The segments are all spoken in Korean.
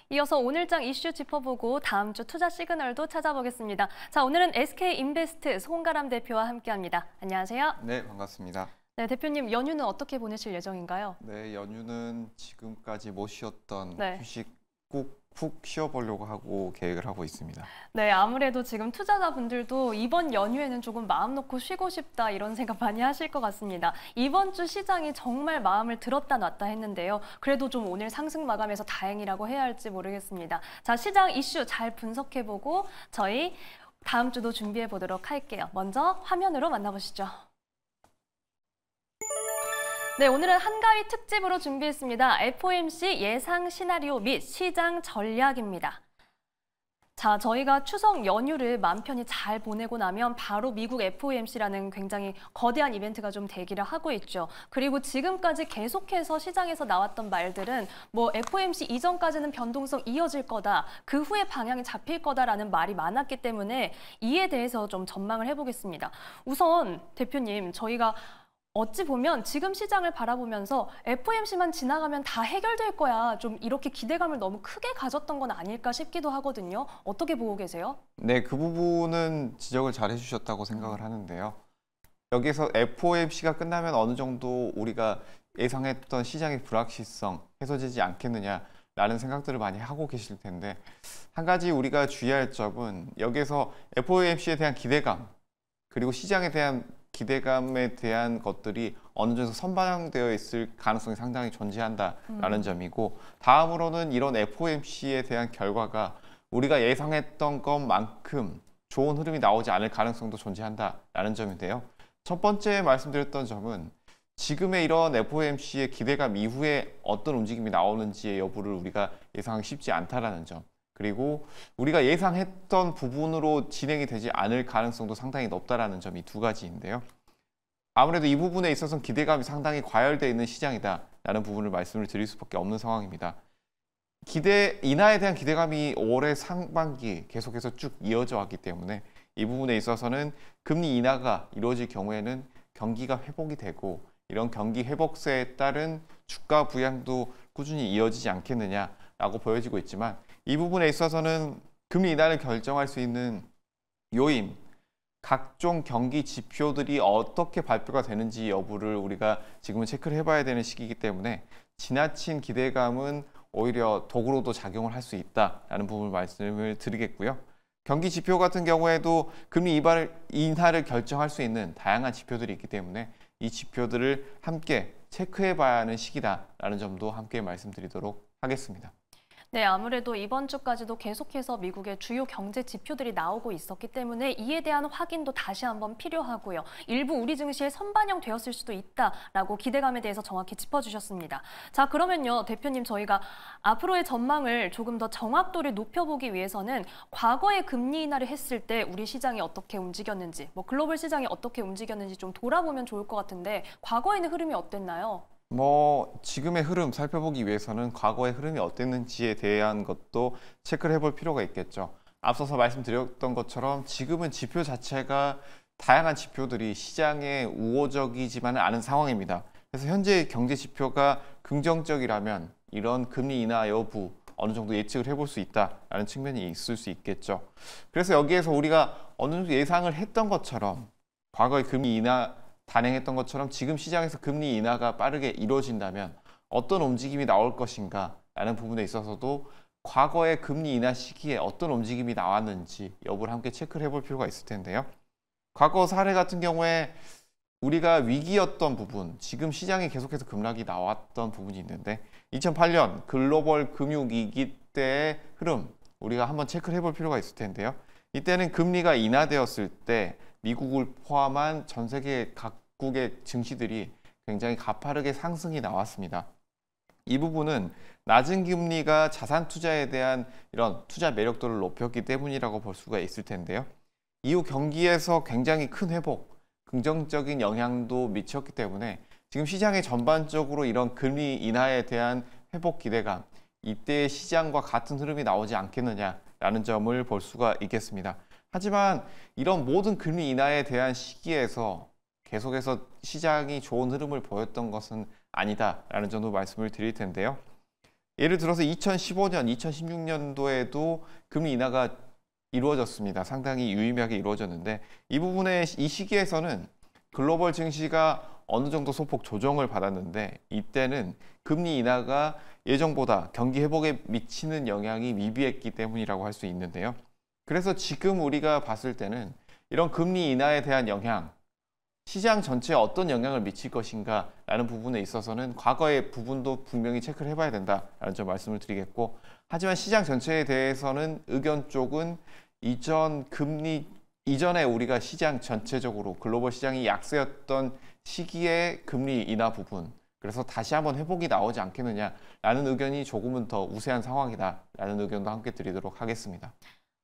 이어서 오늘장 이슈 짚어보고 다음 주 투자 시그널도 찾아보겠습니다. 자, 오늘은 SK인베스트 송가람 대표와 함께합니다. 안녕하세요. 네, 반갑습니다. 네, 대표님 연휴는 어떻게 보내실 예정인가요? 네, 연휴는 지금까지 못 쉬었던 네. 휴식 푹 쉬어보려고 하고 계획을 하고 있습니다. 네, 아무래도 지금 투자자분들도 이번 연휴에는 조금 마음 놓고 쉬고 싶다 이런 생각 많이 하실 것 같습니다. 이번 주 시장이 정말 마음을 들었다 놨다 했는데요. 그래도 좀 오늘 상승 마감해서 다행이라고 해야 할지 모르겠습니다. 자, 시장 이슈 잘 분석해보고 저희 다음 주도 준비해 보도록 할게요. 먼저 화면으로 만나보시죠. 네, 오늘은 한가위 특집으로 준비했습니다. FOMC 예상 시나리오 및 시장 전략입니다. 자, 저희가 추석 연휴를 마음 편히 잘 보내고 나면 바로 미국 FOMC라는 굉장히 거대한 이벤트가 좀 대기를 하고 있죠. 그리고 지금까지 계속해서 시장에서 나왔던 말들은 뭐 FOMC 이전까지는 변동성 이어질 거다, 그 후에 방향이 잡힐 거다라는 말이 많았기 때문에 이에 대해서 좀 전망을 해보겠습니다. 우선 대표님, 저희가 어찌 보면 지금 시장을 바라보면서 FOMC만 지나가면 다 해결될 거야. 좀 이렇게 기대감을 너무 크게 가졌던 건 아닐까 싶기도 하거든요. 어떻게 보고 계세요? 네, 그 부분은 지적을 잘 해주셨다고 생각을 하는데요. 여기서 FOMC가 끝나면 어느 정도 우리가 예상했던 시장의 불확실성 해소되지 않겠느냐라는 생각들을 많이 하고 계실 텐데, 한 가지 우리가 주의할 점은 여기서 FOMC에 대한 기대감, 그리고 시장에 대한 기대감에 대한 것들이 어느 정도 선반영되어 있을 가능성이 상당히 존재한다라는 점이고, 다음으로는 이런 FOMC에 대한 결과가 우리가 예상했던 것만큼 좋은 흐름이 나오지 않을 가능성도 존재한다라는 점인데요. 첫 번째 말씀드렸던 점은 지금의 이런 FOMC의 기대감 이후에 어떤 움직임이 나오는지의 여부를 우리가 예상하기 쉽지 않다라는 점, 그리고 우리가 예상했던 부분으로 진행이 되지 않을 가능성도 상당히 높다라는 점이 두 가지인데요. 아무래도 이 부분에 있어서는 기대감이 상당히 과열되어 있는 시장이다라는 부분을 말씀을 드릴 수밖에 없는 상황입니다. 기대 인하에 대한 기대감이 올해 상반기 계속해서 쭉 이어져 왔기 때문에 이 부분에 있어서는 금리 인하가 이루어질 경우에는 경기가 회복이 되고, 이런 경기 회복세에 따른 주가 부양도 꾸준히 이어지지 않겠느냐라고 보여지고 있지만, 이 부분에 있어서는 금리 인하를 결정할 수 있는 요인, 각종 경기 지표들이 어떻게 발표가 되는지 여부를 우리가 지금은 체크를 해봐야 되는 시기이기 때문에 지나친 기대감은 오히려 도구로도 작용을 할 수 있다라는 부분을 말씀을 드리겠고요. 경기 지표 같은 경우에도 금리 인하를 결정할 수 있는 다양한 지표들이 있기 때문에 이 지표들을 함께 체크해봐야 하는 시기다라는 점도 함께 말씀드리도록 하겠습니다. 네, 아무래도 이번 주까지도 계속해서 미국의 주요 경제 지표들이 나오고 있었기 때문에 이에 대한 확인도 다시 한번 필요하고요. 일부 우리 증시에 선반영되었을 수도 있다라고 기대감에 대해서 정확히 짚어주셨습니다. 자, 그러면요, 대표님, 저희가 앞으로의 전망을 조금 더 정확도를 높여보기 위해서는 과거에 금리 인하를 했을 때 우리 시장이 어떻게 움직였는지, 뭐 글로벌 시장이 어떻게 움직였는지 좀 돌아보면 좋을 것 같은데, 과거에는 흐름이 어땠나요? 지금의 흐름 살펴보기 위해서는 과거의 흐름이 어땠는지에 대한 것도 체크를 해볼 필요가 있겠죠. 앞서서 말씀드렸던 것처럼 지금은 지표 자체가 다양한 지표들이 시장에 우호적이지만은 않은 상황입니다. 그래서 현재 경제 지표가 긍정적이라면 이런 금리 인하 여부 어느 정도 예측을 해볼 수 있다라는 측면이 있을 수 있겠죠. 그래서 여기에서 우리가 어느 정도 예상을 했던 것처럼 과거의 금리 인하 단행했던 것처럼 지금 시장에서 금리 인하가 빠르게 이루어진다면 어떤 움직임이 나올 것인가 라는 부분에 있어서도 과거의 금리 인하 시기에 어떤 움직임이 나왔는지 여부를 함께 체크를 해볼 필요가 있을 텐데요. 과거 사례 같은 경우에 우리가 위기였던 부분, 지금 시장에 계속해서 급락이 나왔던 부분이 있는데 2008년 글로벌 금융위기 때의 흐름 우리가 한번 체크를 해볼 필요가 있을 텐데요. 이때는 금리가 인하되었을 때 미국을 포함한 전 세계 각국의 증시들이 굉장히 가파르게 상승이 나왔습니다. 이 부분은 낮은 금리가 자산 투자에 대한 이런 투자 매력도를 높였기 때문이라고 볼 수가 있을 텐데요. 이후 경기에서 굉장히 큰 회복, 긍정적인 영향도 미쳤기 때문에 지금 시장에 전반적으로 이런 금리 인하에 대한 회복 기대감, 이때의 시장과 같은 흐름이 나오지 않겠느냐라는 점을 볼 수가 있겠습니다. 하지만 이런 모든 금리 인하에 대한 시기에서 계속해서 시장이 좋은 흐름을 보였던 것은 아니다라는 점도 말씀을 드릴 텐데요. 예를 들어서 2015년, 2016년도에도 금리 인하가 이루어졌습니다. 상당히 유의미하게 이루어졌는데 이 시기에서는 글로벌 증시가 어느 정도 소폭 조정을 받았는데 이때는 금리 인하가 예정보다 경기 회복에 미치는 영향이 미비했기 때문이라고 할 수 있는데요. 그래서 지금 우리가 봤을 때는 이런 금리 인하에 대한 영향, 시장 전체에 어떤 영향을 미칠 것인가 라는 부분에 있어서는 과거의 부분도 분명히 체크를 해봐야 된다라는 점 말씀을 드리겠고, 하지만 시장 전체에 대해서는 의견 쪽은 이전에 우리가 시장 전체적으로 글로벌 시장이 약세였던 시기의 금리 인하 부분, 그래서 다시 한번 회복이 나오지 않겠느냐라는 의견이 조금은 더 우세한 상황이다라는 의견도 함께 드리도록 하겠습니다.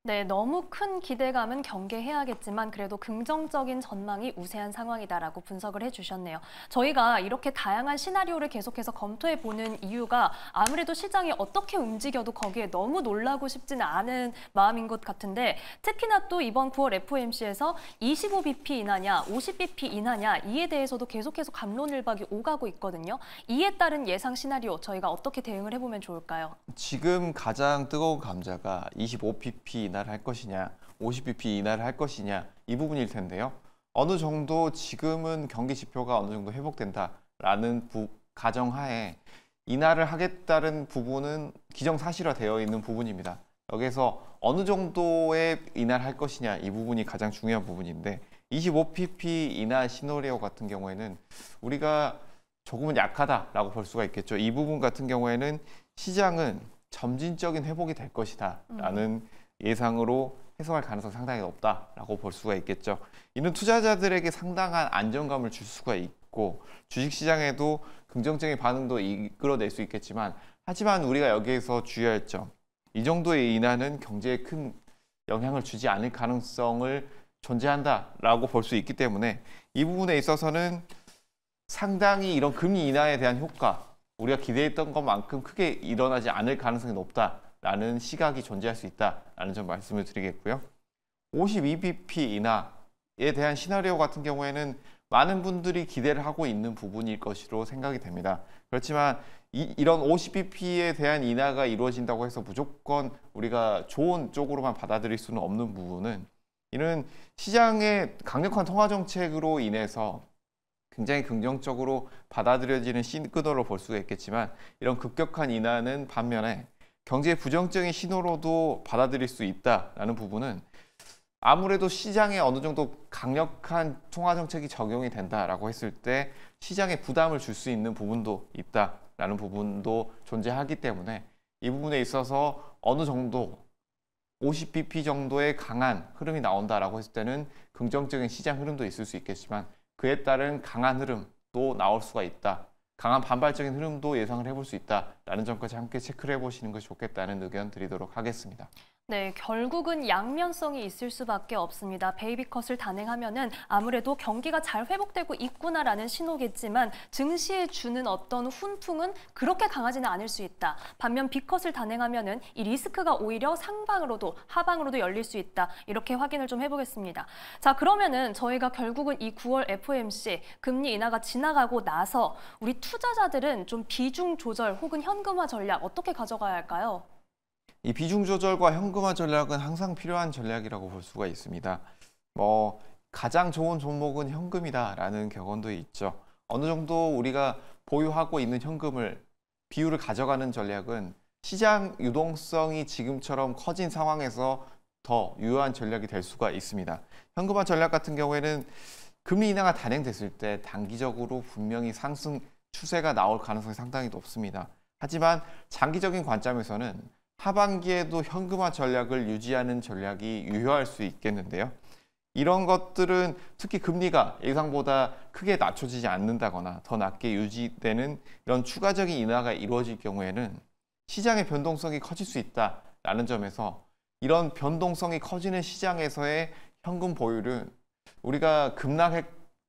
네, 너무 큰 기대감은 경계해야겠지만 그래도 긍정적인 전망이 우세한 상황이다라고 분석을 해주셨네요. 저희가 이렇게 다양한 시나리오를 계속해서 검토해보는 이유가 아무래도 시장이 어떻게 움직여도 거기에 너무 놀라고 싶지는 않은 마음인 것 같은데, 특히나 또 이번 9월 FOMC에서 25bp 인하냐, 50bp 인하냐 이에 대해서도 계속해서 갑론을박이 오가고 있거든요. 이에 따른 예상 시나리오 저희가 어떻게 대응을 해보면 좋을까요? 지금 가장 뜨거운 감자가 25bp 인하를 할 것이냐, 50bp 인하를 할 것이냐 이 부분일 텐데요. 어느 정도 지금은 경기 지표가 어느 정도 회복된다라는 가정하에 인하를 하겠다는 부분은 기정사실화되어 있는 부분입니다. 여기서 어느 정도의 인하를 할 것이냐 이 부분이 가장 중요한 부분인데, 25bp 인하 시나리오 같은 경우에는 우리가 조금은 약하다라고 볼 수가 있겠죠. 이 부분 같은 경우에는 시장은 점진적인 회복이 될 것이다라는 예상으로 해석할 가능성이 상당히 높다라고 볼 수가 있겠죠. 이는 투자자들에게 상당한 안정감을 줄 수가 있고 주식시장에도 긍정적인 반응도 이끌어낼 수 있겠지만, 하지만 우리가 여기에서 주의할 점, 이 정도의 인하는 경제에 큰 영향을 주지 않을 가능성을 존재한다라고 볼 수 있기 때문에 이 부분에 있어서는 상당히 이런 금리 인하에 대한 효과, 우리가 기대했던 것만큼 크게 일어나지 않을 가능성이 높다라는 시각이 존재할 수 있다라는 점 말씀을 드리겠고요. 52bp 인하에 대한 시나리오 같은 경우에는 많은 분들이 기대를 하고 있는 부분일 것으로 생각이 됩니다. 그렇지만 이런 50bp에 대한 인하가 이루어진다고 해서 무조건 우리가 좋은 쪽으로만 받아들일 수는 없는 부분은, 이는 시장의 강력한 통화 정책으로 인해서 굉장히 긍정적으로 받아들여지는 시그널로 볼 수가 있겠지만, 이런 급격한 인하는 반면에 경제의 부정적인 신호로도 받아들일 수 있다라는 부분은 아무래도 시장에 어느 정도 강력한 통화 정책이 적용이 된다라고 했을 때 시장에 부담을 줄 수 있는 부분도 있다라는 부분도 존재하기 때문에, 이 부분에 있어서 어느 정도 50bp 정도의 강한 흐름이 나온다라고 했을 때는 긍정적인 시장 흐름도 있을 수 있겠지만 그에 따른 강한 흐름도 나올 수가 있다, 강한 반발적인 흐름도 예상을 해볼 수 있다라는 점까지 함께 체크를 해보시는 것이 좋겠다는 의견 드리도록 하겠습니다. 네, 결국은 양면성이 있을 수밖에 없습니다. 베이비컷을 단행하면은 아무래도 경기가 잘 회복되고 있구나라는 신호겠지만 증시에 주는 어떤 훈풍은 그렇게 강하지는 않을 수 있다. 반면 B컷을 단행하면은 이 리스크가 오히려 상방으로도 하방으로도 열릴 수 있다. 이렇게 확인을 좀 해보겠습니다. 자, 그러면은 저희가 결국은 이 9월 FOMC 금리 인하가 지나가고 나서 우리 투자자들은 좀 비중 조절 혹은 현금화 전략 어떻게 가져가야 할까요? 이 비중 조절과 현금화 전략은 항상 필요한 전략이라고 볼 수가 있습니다. 가장 좋은 종목은 현금이다라는 격언도 있죠. 어느 정도 우리가 보유하고 있는 현금을 비율을 가져가는 전략은 시장 유동성이 지금처럼 커진 상황에서 더 유효한 전략이 될 수가 있습니다. 현금화 전략 같은 경우에는 금리 인하가 단행됐을 때 단기적으로 분명히 상승 추세가 나올 가능성이 상당히 높습니다. 하지만 장기적인 관점에서는 하반기에도 현금화 전략을 유지하는 전략이 유효할 수 있겠는데요. 이런 것들은 특히 금리가 예상보다 크게 낮춰지지 않는다거나 더 낮게 유지되는 이런 추가적인 인하가 이루어질 경우에는 시장의 변동성이 커질 수 있다라는 점에서, 이런 변동성이 커지는 시장에서의 현금 보유는 우리가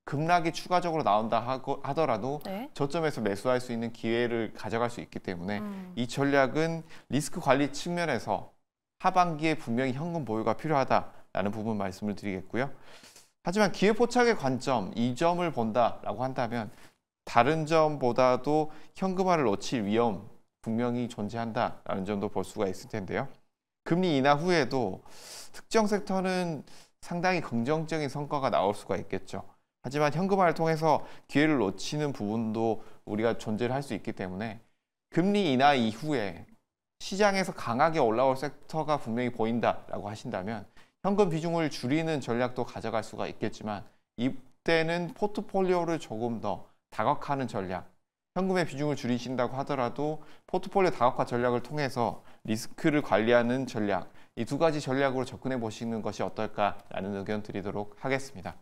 급락이 추가적으로 나온다 하더라도 네. 저점에서 매수할 수 있는 기회를 가져갈 수 있기 때문에 이 전략은 리스크 관리 측면에서 하반기에 분명히 현금 보유가 필요하다라는 부분 말씀을 드리겠고요. 하지만 기회 포착의 관점, 이 점을 본다라고 한다면 다른 점보다도 현금화를 놓칠 위험, 분명히 존재한다라는 점도 볼 수가 있을 텐데요. 금리 인하 후에도 특정 섹터는 상당히 긍정적인 성과가 나올 수가 있겠죠. 하지만 현금화를 통해서 기회를 놓치는 부분도 우리가 존재를 할 수 있기 때문에 금리 인하 이후에 시장에서 강하게 올라올 섹터가 분명히 보인다라고 하신다면 현금 비중을 줄이는 전략도 가져갈 수가 있겠지만 이때는 포트폴리오를 조금 더 다각화하는 전략, 현금의 비중을 줄이신다고 하더라도 포트폴리오 다각화 전략을 통해서 리스크를 관리하는 전략, 이 두 가지 전략으로 접근해 보시는 것이 어떨까라는 의견 드리도록 하겠습니다.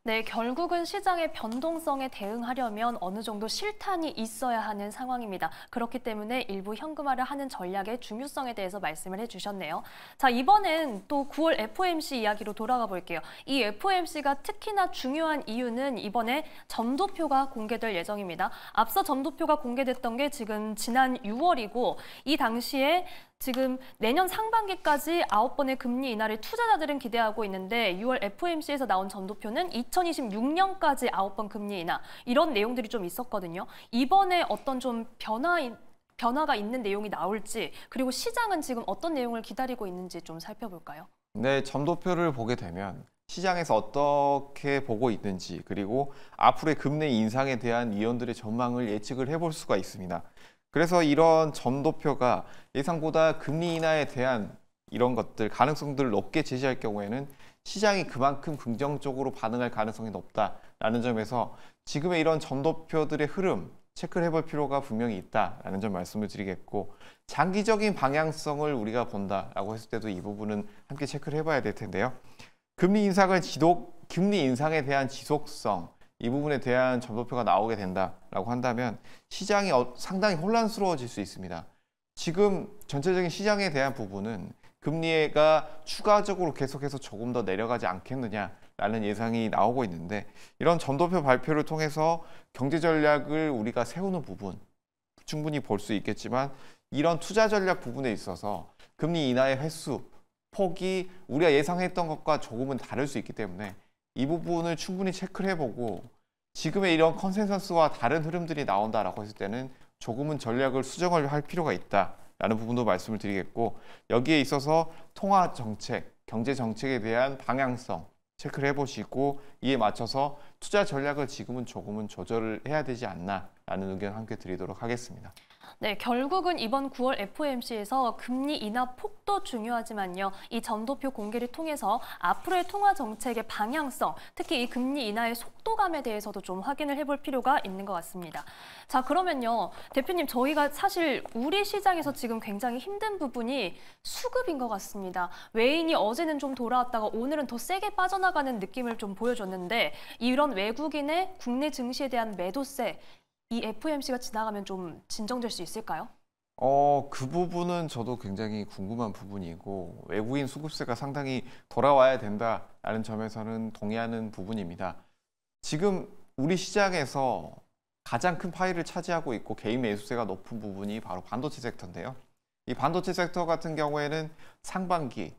네, 결국은 시장의 변동성에 대응하려면 어느 정도 실탄이 있어야 하는 상황입니다. 그렇기 때문에 일부 현금화를 하는 전략의 중요성에 대해서 말씀을 해주셨네요. 자, 이번엔 또 9월 FOMC 이야기로 돌아가 볼게요. 이 FOMC가 특히나 중요한 이유는 이번에 점도표가 공개될 예정입니다. 앞서 점도표가 공개됐던 게 지금 지난 6월이고 이 당시에 지금 내년 상반기까지 9번의 금리 인하를 투자자들은 기대하고 있는데 6월 FOMC에서 나온 점도표는 2026년까지 9번 금리 인하 이런 내용들이 좀 있었거든요. 이번에 어떤 좀 변화가 있는 내용이 나올지 그리고 시장은 지금 어떤 내용을 기다리고 있는지 좀 살펴볼까요? 네, 점도표를 보게 되면 시장에서 어떻게 보고 있는지 그리고 앞으로의 금리 인상에 대한 위원들의 전망을 예측을 해볼 수가 있습니다. 그래서 이런 점도표가 예상보다 금리 인하에 대한 이런 것들, 가능성들을 높게 제시할 경우에는 시장이 그만큼 긍정적으로 반응할 가능성이 높다라는 점에서 지금의 이런 점도표들의 흐름 체크를 해볼 필요가 분명히 있다라는 점 말씀을 드리겠고 장기적인 방향성을 우리가 본다라고 했을 때도 이 부분은 함께 체크를 해봐야 될 텐데요. 금리 인상에 대한 지속성 이 부분에 대한 점도표가 나오게 된다라고 한다면 시장이 상당히 혼란스러워질 수 있습니다. 지금 전체적인 시장에 대한 부분은 금리가 추가적으로 계속해서 조금 더 내려가지 않겠느냐라는 예상이 나오고 있는데 이런 점도표 발표를 통해서 경제 전략을 우리가 세우는 부분 충분히 볼 수 있겠지만 이런 투자 전략 부분에 있어서 금리 인하의 횟수, 폭이 우리가 예상했던 것과 조금은 다를 수 있기 때문에 이 부분을 충분히 체크를 해보고 지금의 이런 컨센서스와 다른 흐름들이 나온다라고 했을 때는 조금은 전략을 수정을 할 필요가 있다라는 부분도 말씀을 드리겠고 여기에 있어서 통화 정책, 경제 정책에 대한 방향성 체크를 해보시고 이에 맞춰서 투자 전략을 지금은 조금은 조절을 해야 되지 않나라는 의견 함께 드리도록 하겠습니다. 네, 결국은 이번 9월 FOMC에서 금리 인하 폭도 중요하지만요. 이 점도표 공개를 통해서 앞으로의 통화 정책의 방향성, 특히 이 금리 인하의 속도감에 대해서도 좀 확인을 해볼 필요가 있는 것 같습니다. 자, 그러면요. 대표님, 저희가 사실 우리 시장에서 지금 굉장히 힘든 부분이 수급인 것 같습니다. 외인이 어제는 좀 돌아왔다가 오늘은 더 세게 빠져나가는 느낌을 좀 보여줬는데 이런 외국인의 국내 증시에 대한 매도세, 이 FOMC가 지나가면 좀 진정될 수 있을까요? 그 부분은 저도 굉장히 궁금한 부분이고 외국인 수급세가 상당히 돌아와야 된다라는 점에서는 동의하는 부분입니다. 지금 우리 시장에서 가장 큰 파일을 차지하고 있고 개인 매수세가 높은 부분이 바로 반도체 섹터인데요. 이 반도체 섹터 같은 경우에는 상반기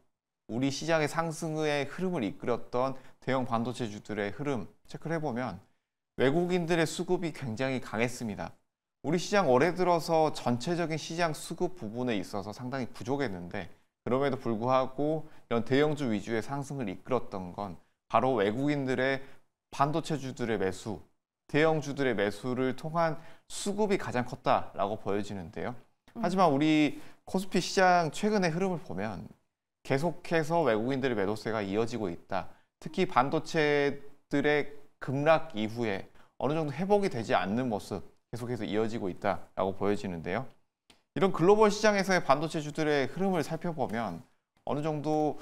우리 시장의 상승의 흐름을 이끌었던 대형 반도체주들의 흐름 체크를 해보면 외국인들의 수급이 굉장히 강했습니다. 우리 시장 올해 들어서 전체적인 시장 수급 부분에 있어서 상당히 부족했는데 그럼에도 불구하고 이런 대형주 위주의 상승을 이끌었던 건 바로 외국인들의 반도체주들의 매수, 대형주들의 매수를 통한 수급이 가장 컸다라고 보여지는데요. 하지만 우리 코스피 시장 최근의 흐름을 보면 계속해서 외국인들의 매도세가 이어지고 있다. 특히 반도체들의 급락 이후에 어느 정도 회복이 되지 않는 모습 계속해서 이어지고 있다라고 보여지는데요. 이런 글로벌 시장에서의 반도체주들의 흐름을 살펴보면 어느 정도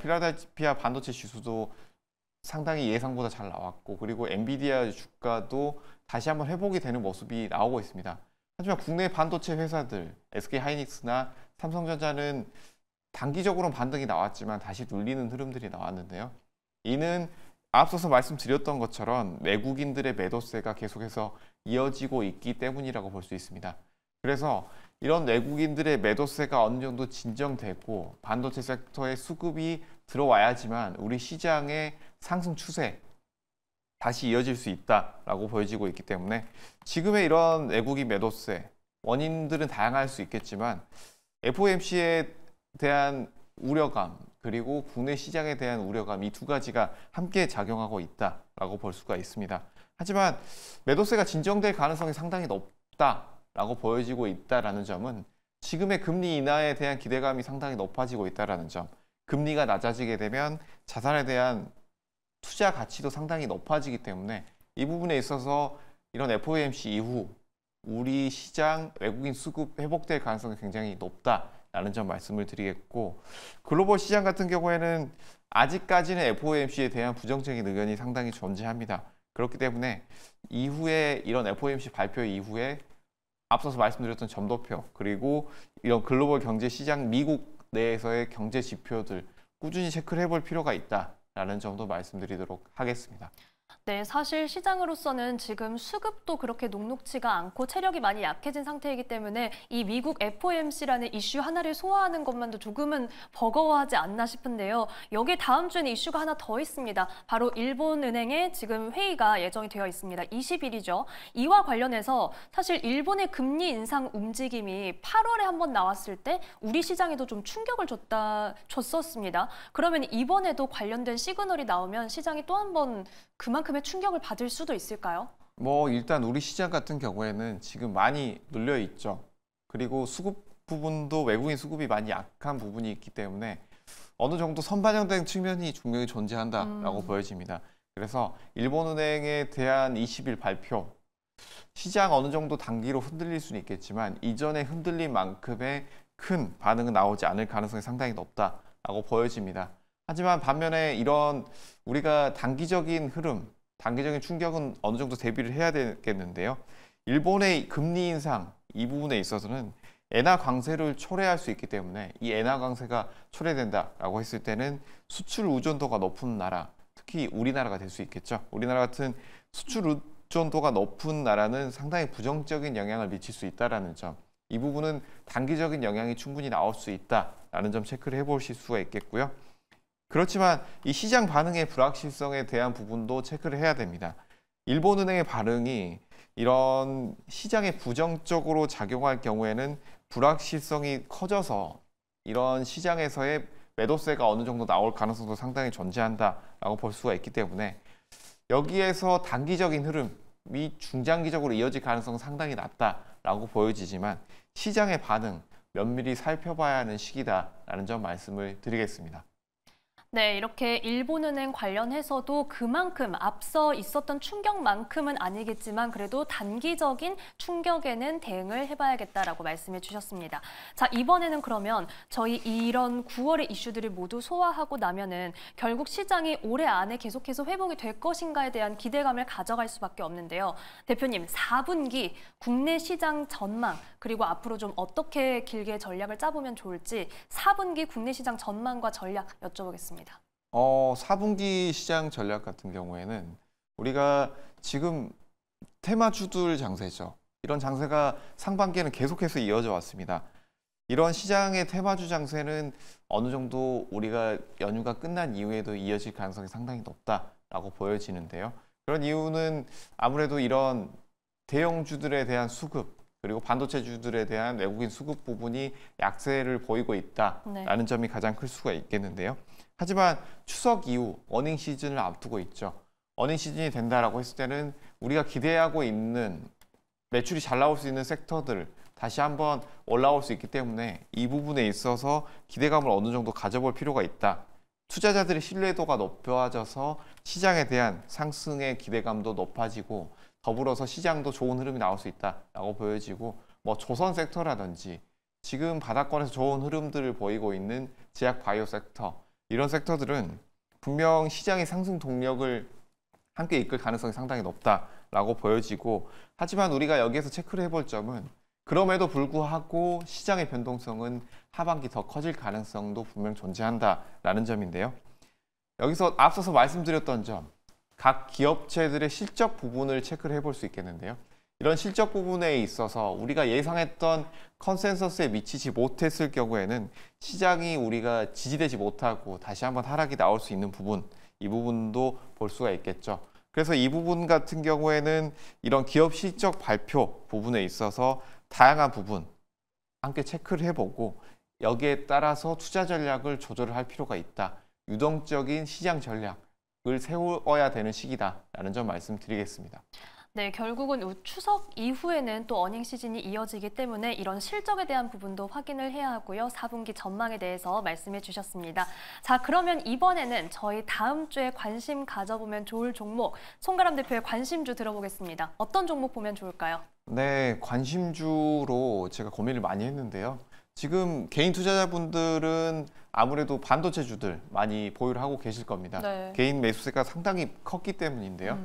필라델피아 반도체 지수도 상당히 예상보다 잘 나왔고 그리고 엔비디아 주가도 다시 한번 회복이 되는 모습이 나오고 있습니다. 하지만 국내 반도체 회사들 SK하이닉스나 삼성전자는 단기적으로는 반등이 나왔지만 다시 눌리는 흐름들이 나왔는데요. 이는 앞서서 말씀드렸던 것처럼 외국인들의 매도세가 계속해서 이어지고 있기 때문이라고 볼 수 있습니다. 그래서 이런 외국인들의 매도세가 어느 정도 진정되고 반도체 섹터의 수급이 들어와야지만 우리 시장의 상승 추세 다시 이어질 수 있다라고 보여지고 있기 때문에 지금의 이런 외국인 매도세 원인들은 다양할 수 있겠지만 FOMC에 대한 우려감 그리고 국내 시장에 대한 우려감 이 두 가지가 함께 작용하고 있다라고 볼 수가 있습니다. 하지만 매도세가 진정될 가능성이 상당히 높다라고 보여지고 있다라는 점은 지금의 금리 인하에 대한 기대감이 상당히 높아지고 있다라는 점, 금리가 낮아지게 되면 자산에 대한 투자 가치도 상당히 높아지기 때문에 이 부분에 있어서 이런 FOMC 이후 우리 시장 외국인 수급 회복될 가능성이 굉장히 높다라는 점 말씀을 드리겠고, 글로벌 시장 같은 경우에는 아직까지는 FOMC에 대한 부정적인 의견이 상당히 존재합니다. 그렇기 때문에 이후에 이런 FOMC 발표 이후에 앞서서 말씀드렸던 점도표 그리고 이런 글로벌 경제 시장 미국 내에서의 경제 지표들 꾸준히 체크를 해볼 필요가 있다라는 점도 말씀드리도록 하겠습니다. 네, 사실 시장으로서는 지금 수급도 그렇게 녹록지가 않고 체력이 많이 약해진 상태이기 때문에 이 미국 FOMC라는 이슈 하나를 소화하는 것만도 조금은 버거워하지 않나 싶은데요. 여기 다음 주에는 이슈가 하나 더 있습니다. 바로 일본은행의 지금 회의가 예정이 되어 있습니다. 20일이죠. 이와 관련해서 사실 일본의 금리 인상 움직임이 8월에 한번 나왔을 때 우리 시장에도 좀 충격을 줬었습니다. 그러면 이번에도 관련된 시그널이 나오면 시장이 또 한 번 그만큼의 충격을 받을 수도 있을까요? 일단 우리 시장 같은 경우에는 지금 많이 눌려 있죠. 그리고 수급 부분도 외국인 수급이 많이 약한 부분이 있기 때문에 어느 정도 선반영된 측면이 분명히 존재한다라고 보여집니다. 그래서 일본은행에 대한 20일 발표, 시장 어느 정도 단기로 흔들릴 수는 있겠지만 이전에 흔들린 만큼의 큰 반응은 나오지 않을 가능성이 상당히 높다라고 보여집니다. 하지만 반면에 이런 우리가 단기적인 흐름, 단기적인 충격은 어느 정도 대비를 해야 되겠는데요. 일본의 금리 인상 이 부분에 있어서는 엔화 강세를 초래할 수 있기 때문에 이 엔화 강세가 초래된다라고 했을 때는 수출 의존도가 높은 나라, 특히 우리나라가 될 수 있겠죠. 우리나라 같은 수출 의존도가 높은 나라는 상당히 부정적인 영향을 미칠 수 있다는 점, 이 부분은 단기적인 영향이 충분히 나올 수 있다라는 점 체크를 해보실 수가 있겠고요. 그렇지만 이 시장 반응의 불확실성에 대한 부분도 체크를 해야 됩니다. 일본은행의 반응이 이런 시장에 부정적으로 작용할 경우에는 불확실성이 커져서 이런 시장에서의 매도세가 어느 정도 나올 가능성도 상당히 존재한다라고 볼 수가 있기 때문에 여기에서 단기적인 흐름이 중장기적으로 이어질 가능성은 상당히 낮다라고 보여지지만 시장의 반응 면밀히 살펴봐야 하는 시기다라는 점 말씀을 드리겠습니다. 네, 이렇게 일본은행 관련해서도 그만큼 앞서 있었던 충격만큼은 아니겠지만 그래도 단기적인 충격에는 대응을 해봐야겠다라고 말씀해 주셨습니다. 자, 이번에는 그러면 저희 이런 9월의 이슈들을 모두 소화하고 나면은 결국 시장이 올해 안에 계속해서 회복이 될 것인가에 대한 기대감을 가져갈 수밖에 없는데요. 대표님, 4분기 국내 시장 전망 그리고 앞으로 좀 어떻게 길게 전략을 짜보면 좋을지 4분기 국내 시장 전망과 전략 여쭤보겠습니다. 4분기 시장 전략 같은 경우에는 우리가 지금 테마주들 장세죠. 이런 장세가 상반기에는 계속해서 이어져 왔습니다. 이런 시장의 테마주 장세는 어느 정도 우리가 연휴가 끝난 이후에도 이어질 가능성이 상당히 높다라고 보여지는데요. 그런 이유는 아무래도 이런 대형주들에 대한 수급 그리고 반도체주들에 대한 외국인 수급 부분이 약세를 보이고 있다라는 점이 가장 클 수가 있겠는데요. 하지만 추석 이후 어닝 시즌을 앞두고 있죠. 어닝 시즌이 된다라고 했을 때는 우리가 기대하고 있는 매출이 잘 나올 수 있는 섹터들 다시 한번 올라올 수 있기 때문에 이 부분에 있어서 기대감을 어느 정도 가져볼 필요가 있다. 투자자들의 신뢰도가 높아져서 시장에 대한 상승의 기대감도 높아지고 더불어서 시장도 좋은 흐름이 나올 수 있다라고 보여지고 조선 섹터라든지 지금 바닥권에서 좋은 흐름들을 보이고 있는 제약 바이오 섹터 이런 섹터들은 분명 시장의 상승 동력을 함께 이끌 가능성이 상당히 높다라고 보여지고 하지만 우리가 여기에서 체크를 해볼 점은 그럼에도 불구하고 시장의 변동성은 하반기 더 커질 가능성도 분명 존재한다라는 점인데요. 여기서 앞서서 말씀드렸던 점, 각 기업체들의 실적 부분을 체크를 해볼 수 있겠는데요. 이런 실적 부분에 있어서 우리가 예상했던 컨센서스에 미치지 못했을 경우에는 시장이 우리가 지지되지 못하고 다시 한번 하락이 나올 수 있는 부분, 이 부분도 볼 수가 있겠죠. 그래서 이 부분 같은 경우에는 이런 기업 실적 발표 부분에 있어서 다양한 부분 함께 체크를 해보고 여기에 따라서 투자 전략을 조절을 할 필요가 있다. 유동적인 시장 전략을 세워야 되는 시기다라는 점 말씀드리겠습니다. 네, 결국은 추석 이후에는 또 어닝 시즌이 이어지기 때문에 이런 실적에 대한 부분도 확인을 해야 하고요. 4분기 전망에 대해서 말씀해 주셨습니다. 자, 그러면 이번에는 저희 다음 주에 관심 가져보면 좋을 종목, 송가람 대표의 관심주 들어보겠습니다. 어떤 종목 보면 좋을까요? 네, 관심주로 제가 고민을 많이 했는데요. 지금 개인 투자자분들은 아무래도 반도체주들 많이 보유를 하고 계실 겁니다. 네. 개인 매수세가 상당히 컸기 때문인데요.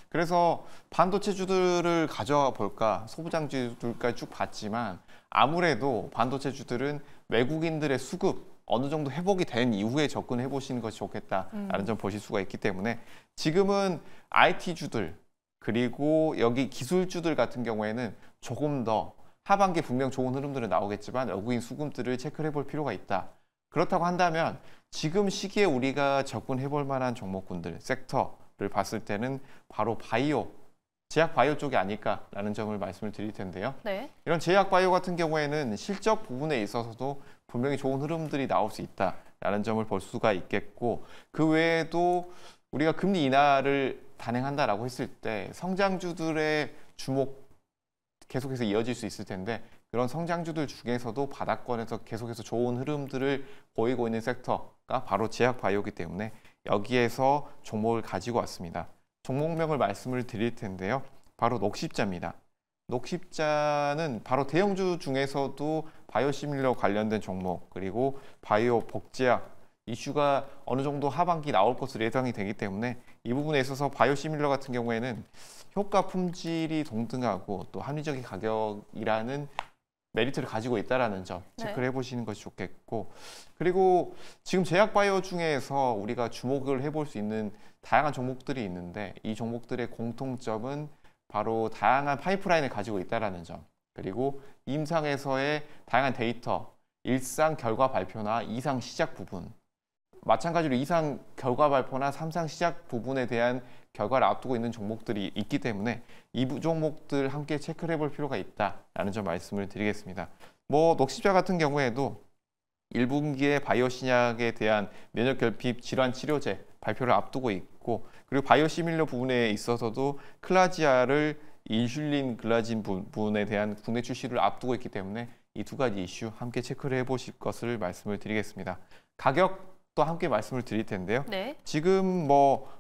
그래서 반도체주들을 가져와 볼까, 소부장주들까지 쭉 봤지만 아무래도 반도체주들은 외국인들의 수급 어느 정도 회복이 된 이후에 접근해 보시는 것이 좋겠다라는 점 보실 수가 있기 때문에 지금은 IT주들 그리고 여기 기술주들 같은 경우에는 조금 더 하반기 분명 좋은 흐름들은 나오겠지만 외국인 수급들을 체크를 해볼 필요가 있다. 그렇다고 한다면 지금 시기에 우리가 접근해 볼 만한 종목군들, 섹터를 봤을 때는 바로 바이오, 제약 바이오 쪽이 아닐까라는 점을 말씀을 드릴 텐데요. 네. 이런 제약 바이오 같은 경우에는 실적 부분에 있어서도 분명히 좋은 흐름들이 나올 수 있다라는 점을 볼 수가 있겠고 그 외에도 우리가 금리 인하를 단행한다라고 했을 때 성장주들의 주목 계속해서 이어질 수 있을 텐데 그런 성장주들 중에서도 바닥권에서 계속해서 좋은 흐름들을 보이고 있는 섹터가 바로 제약 바이오이기 때문에 여기에서 종목을 가지고 왔습니다. 종목명을 말씀을 드릴 텐데요. 바로 녹십자입니다. 녹십자는 바로 대형주 중에서도 바이오시밀러 관련된 종목 그리고 바이오 복제약 이슈가 어느 정도 하반기 나올 것으로 예상이 되기 때문에 이 부분에 있어서 바이오시밀러 같은 경우에는 효과 품질이 동등하고 또 합리적인 가격이라는 메리트를 가지고 있다는 점 체크를 해보시는 것이 좋겠고 그리고 지금 제약 바이오 중에서 우리가 주목을 해볼 수 있는 다양한 종목들이 있는데 이 종목들의 공통점은 바로 다양한 파이프라인을 가지고 있다는 점 그리고 임상에서의 다양한 데이터, 일상 결과 발표나 이상 시작 부분 마찬가지로 이상 결과 발표나 3상 시작 부분에 대한 결과를 앞두고 있는 종목들이 있기 때문에 이 종목들 함께 체크를 해볼 필요가 있다라는 점 말씀을 드리겠습니다. 녹십자 같은 경우에도 1분기에 바이오 신약에 대한 면역 결핍 질환 치료제 발표를 앞두고 있고 그리고 바이오 시밀러 부분에 있어서도 클라지아를 인슐린 글라진 부분에 대한 국내 출시를 앞두고 있기 때문에 이 두 가지 이슈 함께 체크를 해보실 것을 말씀을 드리겠습니다. 가격도 함께 말씀을 드릴 텐데요. 네. 지금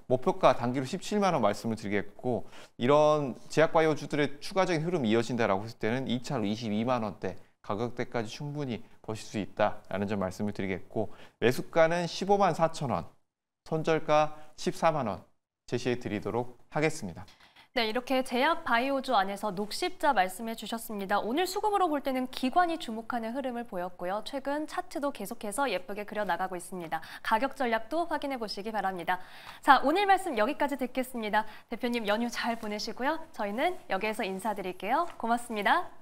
목표가 단기로 17만 원 말씀을 드리겠고 이런 제약바이오주들의 추가적인 흐름이 이어진다라고 했을 때는 2차로 22만 원대 가격대까지 충분히 보실 수 있다라는 점 말씀을 드리겠고 매수가는 15만 4천 원, 손절가 14만 원 제시해 드리도록 하겠습니다. 네, 이렇게 제약 바이오주 안에서 녹십자 말씀해 주셨습니다. 오늘 수급으로 볼 때는 기관이 주목하는 흐름을 보였고요. 최근 차트도 계속해서 예쁘게 그려나가고 있습니다. 가격 전략도 확인해 보시기 바랍니다. 자, 오늘 말씀 여기까지 듣겠습니다. 대표님 연휴 잘 보내시고요. 저희는 여기에서 인사드릴게요. 고맙습니다.